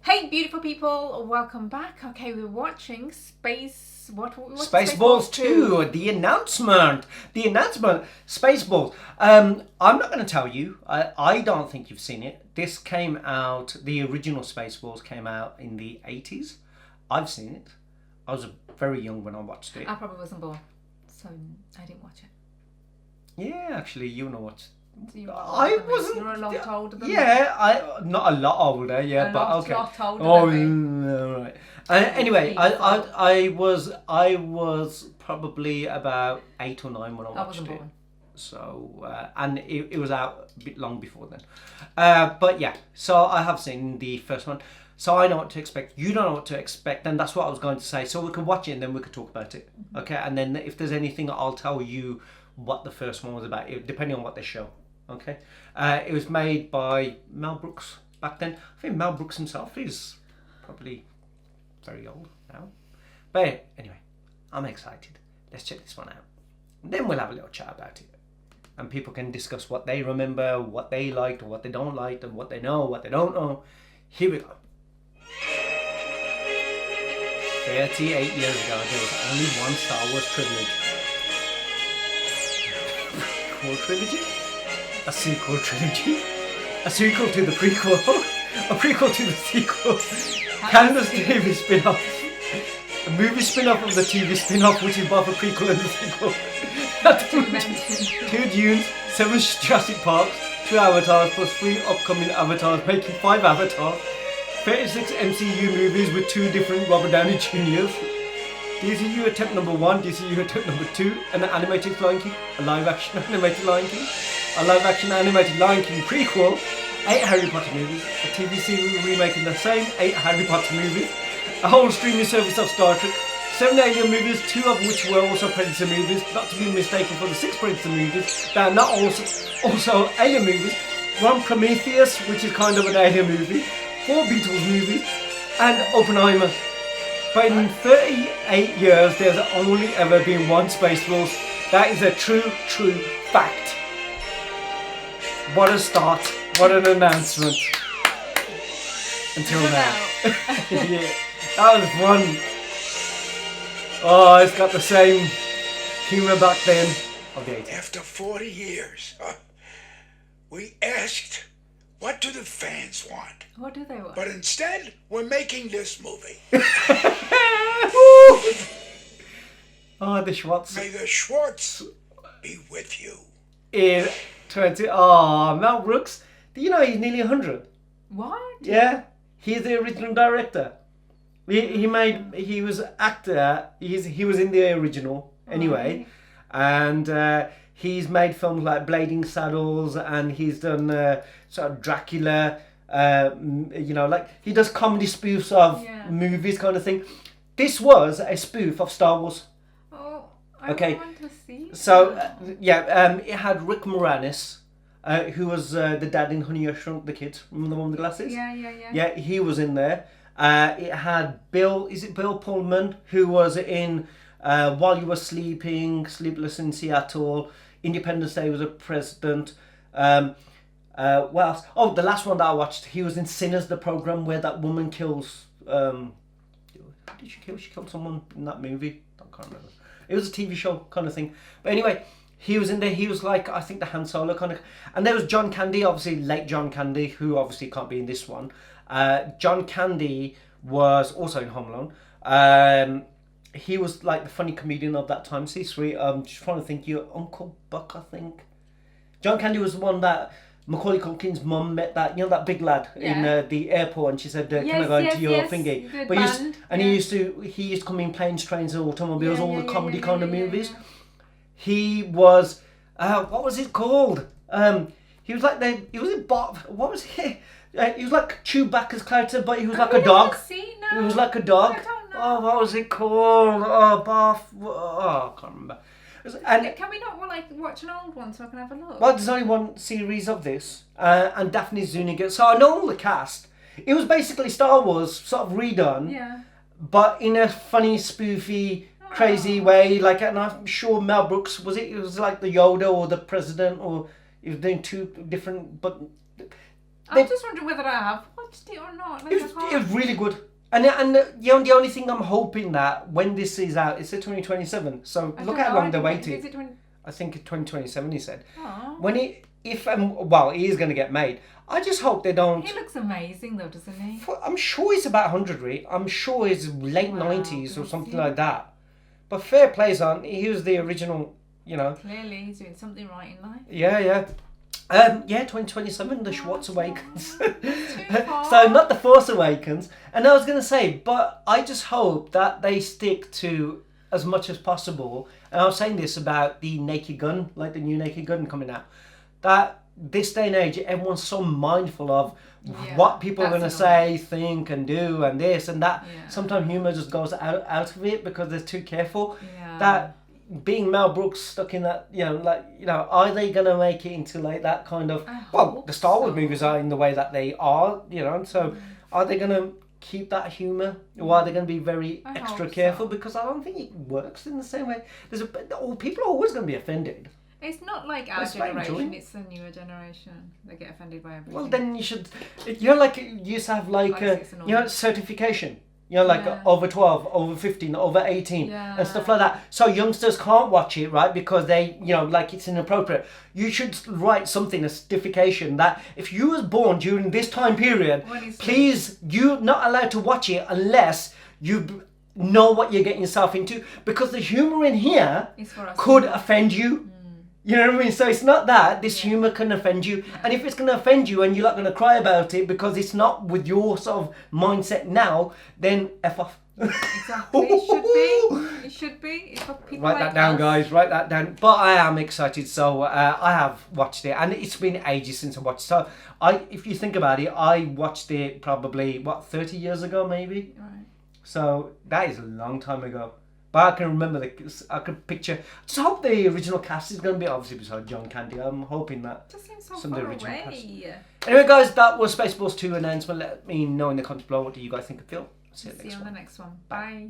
Hey, beautiful people, welcome back. Okay, we're watching Spaceballs 2, the announcement. Spaceballs. I'm not going to tell you. I don't think you've seen it. This came out, the original Spaceballs came out in the 80s. I've seen it. I was very young when I watched it. I probably wasn't born, so I didn't watch it. Yeah, actually, you know what? So I wasn't. You're a lot older than me. Yeah, not a lot older. Yeah, but okay. A lot older than me. Right. Anyway, I was probably about 8 or 9 when I watched wasn't it. born. So and it was out a bit long before then. But yeah, so I have seen the first one. So I know what to expect. You don't know what to expect, and that's what I was going to say. So we could watch it and then we could talk about it. Okay, and then if there's anything, I'll tell you what the first one was about, depending on what they show. Okay, it was made by Mel Brooks back then. I think Mel Brooks himself is probably very old now. But anyway, I'm excited. Let's check this one out. And then we'll have a little chat about it. And people can discuss what they remember, what they liked, or what they don't like, and what they know, what they don't know. Here we go. 38 years ago, there was only one Star Wars trilogy. Prequel trilogy? A sequel trilogy? A sequel to the prequel? A prequel to the sequel? Canada's TV spin-off? A movie spin-off of the TV spin-off, which is both a prequel and a sequel? 2 Dunes, 7 Jurassic Parks, 2 Avatars plus 3 upcoming Avatars, making 5 Avatars, 36 MCU movies with 2 different Robert Downey Jr.'s, DCU attempt number 1, DCU attempt number 2, an animated Lion King, a live-action animated Lion King, a live-action animated Lion King prequel, 8 Harry Potter movies, a TV series remaking the same 8 Harry Potter movies, a whole streaming service of Star Trek, 7 Alien movies, 2 of which were also Predator movies, not to be mistaken for the 6 Predator movies, that are not also Alien movies, 1 Prometheus, which is kind of an Alien movie, 4 Beatles movies, and Oppenheimer. But in 38 years, there's only ever been 1 Spaceballs. That is a true fact. What a start. What an announcement. Until now. Yeah, that was fun. Oh, it's got the same humour back then. After 40 years, we asked, what do the fans want? What do they want? But instead, we're making this movie. Oh, the Schwartz. May the Schwartz be with you. In 20... Oh, Mel Brooks. Do you know he's nearly 100? What? Yeah. He's the original director. He was actor. He was in the original anyway. And he's made films like Blading Saddles, and he's done sort of Dracula. Like he does comedy spoofs of movies, kind of thing. This was a spoof of Star Wars. Oh, I want to see. So it had Rick Moranis, who was the dad in Honey, I Shrunk the Kids. Remember the one with the glasses? Yeah. Yeah, he was in there. It had Bill Pullman, who was in While You Were Sleeping, Sleepless in Seattle, Independence Day was a president. What else? Oh, the last one that I watched, he was in Sinners, the program where that woman kills... Who did she kill? She killed someone in that movie. I can't remember. It was a TV show kind of thing. But anyway, he was in there. He was like, I think, the Han Solo kind of... And there was John Candy, obviously late John Candy, who obviously can't be in this one. John Candy was also in Home Alone. He was like the funny comedian of that time. See, sweet. Just trying to think. Your Uncle Buck, I think. John Candy was the one that Macaulay Culkin's mum met, that that big lad in the airport, and she said, "Can I go into your thingy?" But he used to come in planes, trains, and automobiles, all the comedy kind of movies. He was what was it called? He was like he was in what was he? He was like Chewbacca's character, but he was like a dog. He was like a dog. I don't know. Oh, what was it called? Oh, Bath. Oh, I can't remember. And can we not watch an old one so I can have a look? Well, there's only 1 series of this, and Daphne Zuniga. So I know all the cast. It was basically Star Wars sort of redone, but in a funny, spoofy, crazy way. Like, and I'm sure Mel Brooks it was like the Yoda or the President, or he was doing 2 different. But I'm just wondering whether I have watched watched it or not? It was really good. And the only thing I'm hoping that when this is out, it's 2027. So look how long they waited. I think it's 2027. He said. Aww. When it is going to get made. I just hope they don't. He looks amazing though, doesn't he? I'm sure it's about 100. I'm sure it's late 90s or something like that. But fair plays on. He was the original. You know. Clearly, he's doing something right in life. Yeah. 2027, the Schwartz Awakens. So not the Force Awakens. And I was going to say, but I just hope that they stick to as much as possible. And I was saying this about the Naked Gun, like the new Naked Gun coming out. That this day and age, everyone's so mindful of what people are going to say, think, and do, and this and that. Yeah. Sometimes humour just goes out of it because they're too careful. Yeah. That being Mel Brooks stuck in that, are they going to make it into like that kind of... Well, the Star Wars movies are in the way that they are, so are they going to keep that humour? Or are they going to be very extra careful? So. Because I don't think it works in the same way. People are always going to be offended. It's not like our generation, it's the newer generation. They get offended by everything. Well, then you should... You used to have certification. Over 12, over 15, over 18 and stuff like that. So youngsters can't watch it, right? Because they, it's inappropriate. You should write something, a certification that if you was born during this time period, please, you're not allowed to watch it unless you know what you're getting yourself into. Because the humour in here could offend you. You know what I mean? So it's not that. This humour can offend you. Yeah. And if it's going to offend you and you're not going to cry about it because it's not with your sort of mindset now, then F off. Exactly. It should be. It's for people Write that down, guys. Write that down. But I am excited. So I have watched it. And it's been ages since I watched it. So if you think about it, I watched it probably, 30 years ago maybe? Right. So that is a long time ago. But I can remember I can picture. I just hope the original cast is going to be obviously besides John Candy. I'm hoping that just seems so some of the original away. Cast. Anyway, guys, that was Spaceballs 2 announcement. Let me know in the comments below what do you guys think of Phil. See you on the next one. Bye.